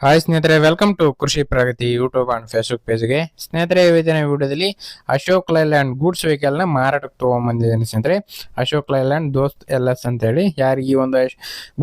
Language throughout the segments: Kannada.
ಹಾಯ್ ಸ್ನೇಹಿತರೆ, ವೆಲ್ಕಮ್ ಟು ಕೃಷಿ ಪ್ರಗತಿ ಯೂಟ್ಯೂಬ್ ಅಂಡ್ ಫೇಸ್ಬುಕ್ ಪೇಜ್ಗೆ. ಸ್ನೇಹಿತರೆ, ಇವತ್ತಿನ ವಿಡಿಯೋದಲ್ಲಿ ಅಶೋಕ್ ಲೈಲ್ಯಾಂಡ್ ಗೂಡ್ಸ್ ವೆಹಿಕಲ್ ನ ಮಾರಾಟಕ್ಕೆ ತಗೊಂಡ್ಬಂದಿದ್ದೇನೆ ಸ್ನೇಹಿತರೆ. ಅಶೋಕ್ ಲೈಲ್ಯಾಂಡ್ ದೋಸ್ತ್ LS ಅಂತ ಹೇಳಿ. ಯಾರಿಗೆ ಈ ಒಂದು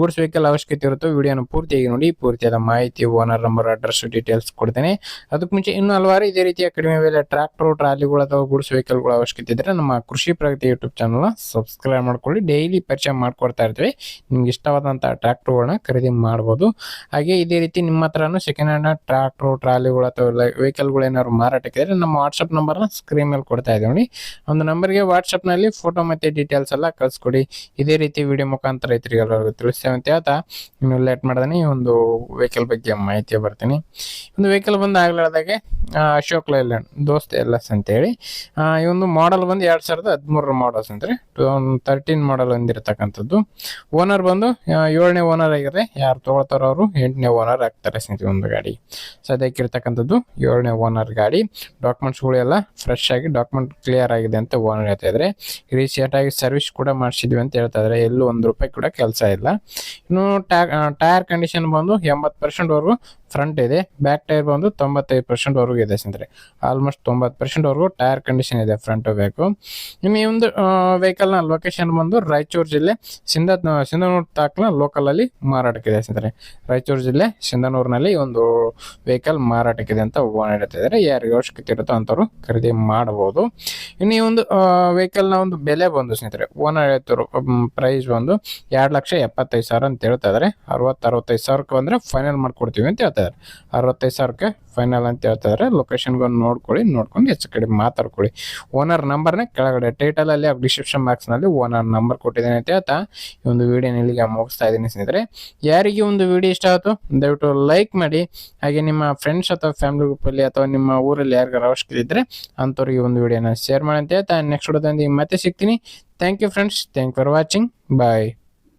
ಗೂಡ್ಸ್ ವೆಹಿಕಲ್ ಅವಶ್ಯಕತೆ ಇರುತ್ತೋ ವಿಡಿಯೋನ ಪೂರ್ತಿಯಾಗಿ ನೋಡಿ. ಪೂರ್ತಿಯಾದ ಮಾಹಿತಿ, ಓನರ್ ನಂಬರ್, ಅಡ್ರೆಸ್, ಡೀಟೇಲ್ಸ್ ಕೊಡ್ತೇನೆ. ಅದಕ್ಕೆ ಮುಂಚೆ ಇನ್ನೂ ಹಲವಾರು ಇದೇ ರೀತಿಯ ಕಡಿಮೆ ಬೆಲೆ ಟ್ರ್ಯಾಕ್ಟರ್, ಟ್ರಾಲಿಗಳು ಅಥವಾ ಗೂಡ್ಸ್ ವೆಹಿಕಲ್ಗಳ ಅವಶ್ಯಕತೆ ಇದ್ದರೆ ನಮ್ಮ ಕೃಷಿ ಪ್ರಗತಿ ಯೂಟ್ಯೂಬ್ ಚಾನಲ್ ಸಬ್ಸ್ಕ್ರೈಬ್ ಮಾಡ್ಕೊಳ್ಳಿ. ಡೈಲಿ ಪರಿಚಯ ಮಾಡ್ಕೊಡ್ತಾ ಇರ್ತೀವಿ. ನಿಮ್ಗೆ ಇಷ್ಟವಾದಂತಹ ಟ್ರ್ಯಾಕ್ಟರ್ಗಳನ್ನ ಖರೀದಿ ಮಾಡಬಹುದು. ಹಾಗೆ ಇದೇ ರೀತಿ ನಿಮ್ಮ ಹತ್ರನೂ ಸೆಕೆಂಡ್ ಹ್ಯಾಂಡ್ ಟ್ರ್ಯಾಕ್ಟರ್, ಟ್ರಾಲಿಗಳು ಅಥವಾ ವೆಹಿಕಲ್ಗಳು ಏನಾದ್ರು ಮಾರಾಟಕ್ಕೆ ಇದ್ರೆ ನಮ್ಮ ವಾಟ್ಸ್ಆಪ್ ನಂಬರ್ನ ಸ್ಕ್ರೀನ್ ಮೇಲೆ ಕೊಡ್ತಾ ಇದ್ದೀವಿ ನೋಡಿ. ಒಂದು ನಂಬರ್ಗೆ ವಾಟ್ಸ್ಆಪ್ ನಲ್ಲಿ ಫೋಟೋ ಮತ್ತೆ ಡೀಟೇಲ್ಸ್ ಎಲ್ಲ ಕಳ್ಸ್ಕೊಡಿ. ಇದೇ ರೀತಿ ವಿಡಿಯೋ ಮುಖಾಂತರ ರೈತರಿಗೆ ತಿಳಿಸ್ತೇವೆ ಅಂತ ಹೇಳ್ತಾ ಇನ್ನು ಲೇಟ್ ಮಾಡ್ದಾನೆ ಈ ಒಂದು ವೆಹಿಕಲ್ ಬಗ್ಗೆ ಮಾಹಿತಿ ಬರ್ತೀನಿ. ಒಂದು ವೆಹಿಕಲ್ ಬಂದು ಆಗ್ಲಾರ್ದಾಗೆ ಅಶೋಕ್ ಲೈಲ್ಯಾಂಡ್ ದೋಸ್ತ್ LS ಅಂತ ಹೇಳಿ. ಈ ಒಂದು ಮಾಡೆಲ್ ಬಂದು 2013 ಮಾಡಲ್ಸ್ ಅಂದ್ರೆ 2013 ಮಾಡೆಲ್ ಹೊಂದಿರತಕ್ಕಂಥದ್ದು. ಓನರ್ ಬಂದು 7ನೇ ಓನರ್ ಆಗಿದೆ. ಯಾರು ತಗೊಳ್ತಾರೋ ಅವರು 8ನೇ ಓನರ್ ಆಗ್ತಾರೆ ಸ್ನೇಹಿತರೆ. ಒಂದು ಗಾಡಿ ಸದ್ಯಕ್ಕೆ ಇರ್ತಕ್ಕಂಥದ್ದು 7ನೇ ಓನರ್ ಗಾಡಿ. ಡಾಕ್ಯುಮೆಂಟ್ಸ್ಗಳು ಎಲ್ಲ ಫ್ರೆಶ್ ಆಗಿ ಡಾಕ್ಯುಮೆಂಟ್ ಕ್ಲಿಯರ್ ಆಗಿದೆ ಅಂತ ಓನರ್ ಹೇಳ್ತಾ ಇದ್ರೆ. ರೀಸೆಂಟ್ ಆಗಿ ಸರ್ವಿಸ್ ಕೂಡ ಮಾಡಿಸಿದ್ವಿ ಅಂತ ಹೇಳ್ತಾ ಇದ್ರೆ. ಎಲ್ಲೂ ₹1 ಕೂಡ ಕೆಲಸ ಇಲ್ಲ. ಇನ್ನು ಟೈರ್ ಕಂಡೀಷನ್ ಬಂದು 80% ವರೆಗೂ ಫ್ರಂಟ್ ಇದೆ. ಬ್ಯಾಕ್ ಟೈರ್ ಬಂದು 95% ವರೆಗೂ ಇದೆ ಸ್ನೇಹಿತರೆ. ಆಲ್ಮೋಸ್ಟ್ 90% ವರೆಗೂ ಟೈರ್ ಕಂಡೀಷನ್ ಇದೆ ಫ್ರಂಟ್ ಬ್ಯಾಕು. ಇನ್ನು ಈ ಒಂದು ವೆಹಿಕಲ್ ನ ಲೊಕೇಶನ್ ಬಂದು ರಾಯಚೂರು ಜಿಲ್ಲೆ ಸಿಂಧನೂರು ತಾಲೂಕಿನ ಲೋಕಲ್ ಅಲ್ಲಿ ಮಾರಾಟಕ್ಕಿದೆ ಸ್ನೇಹಿತರೆ. ರಾಯಚೂರು ಜಿಲ್ಲೆ ಸಿಂಧನೂರಿನಲ್ಲಿ ಒಂದು ವೆಹಿಕಲ್ ಮಾರಾಟಕ್ಕಿದೆ ಅಂತ ಓನರ್ ಹೇಳ್ತಾ ಇದ್ದಾರೆ. ಯಾರಿಗೆ ಅವಶ್ಯಕತೆ ಇರುತ್ತೋ ಅಂತವ್ರು ಖರೀದಿ ಮಾಡಬಹುದು. ಇನ್ನು ಈ ಒಂದು ವೆಹಿಕಲ್ ನ ಒಂದು ಬೆಲೆ ಬಂದು ಸ್ನೇಹಿತರೆ, ಓನರ್ ಹೇಳ್ತಿರೋ ಪ್ರೈಸ್ ಬಂದು 2,75,000 ಅಂತ ಹೇಳ್ತಾ ಇದಾರೆ. 65 ಸಾವಿರಕ್ಕೆ ಬಂದ್ರೆ ಫೈನಲ್ ಮಾಡ್ಕೊಡ್ತೀವಿ ಅಂತ ಹೇಳ್ತಾ ಇದಾರೆ. 65 ಸಾವಿರಕ್ಕೆ ಫೈನಲ್ ಅಂತ ಹೇಳ್ತಾ ಇದಾರೆ. ಲೊಕೇಶನ್ಗೆ ನೋಡ್ಕೊಂಡು ಹೆಚ್ಚು ಕಡಿಮೆ ಮಾತಾಡ್ಕೊಳ್ಳಿ. ಓನರ್ ನಂಬರ್ನ ಕೆಳಗಡೆ ಟೈಟಲ್ ಅಲ್ಲಿ ಡಿಸ್ಕ್ರಿಪ್ಷನ್ ಬಾಕ್ಸ್ ನಲ್ಲಿ ಓನರ್ ನಂಬರ್ ಕೊಟ್ಟಿದ್ದೇನೆ ಅಂತ ಹೇಳ್ತಾ ಈ ಒಂದು ವಿಡಿಯೋ ಇಲ್ಲಿಗೆ ಮುಗಿಸ್ತಾ ಇದ್ದೀನಿ ಸ್ನೇಹಿತರೆ. ಯಾರಿಗೆ ಒಂದು ವಿಡಿಯೋ ಇಷ್ಟ ಆಯ್ತು ದಯವಿಟ್ಟು ಲೈಕ್ ಮಾಡಿ. ಹಾಗೆ ನಿಮ್ಮ ಫ್ರೆಂಡ್ಸ್ ಅಥವಾ ಫ್ಯಾಮಿಲಿ ಗ್ರೂಪ್ ಅಲ್ಲಿ ಅಥವಾ ನಿಮ್ಮ ಊರಲ್ಲಿ ಯಾರಿಗಾರು ಅವಶ್ಯಕತೆ ಇದ್ರೆ ಅಂಥವ್ರಿಗೆ ಒಂದು ವಿಡಿಯೋನ ಶೇರ್ ಮಾಡಿ ಅಂತ ಹೇಳ್ತಾ ನೆಕ್ಸ್ಟ್ ವಿಡಿಯೋದಲ್ಲಿ ಮತ್ತೆ ಸಿಗ್ತೀನಿ. Thank you friends. Thank for watching. Bye.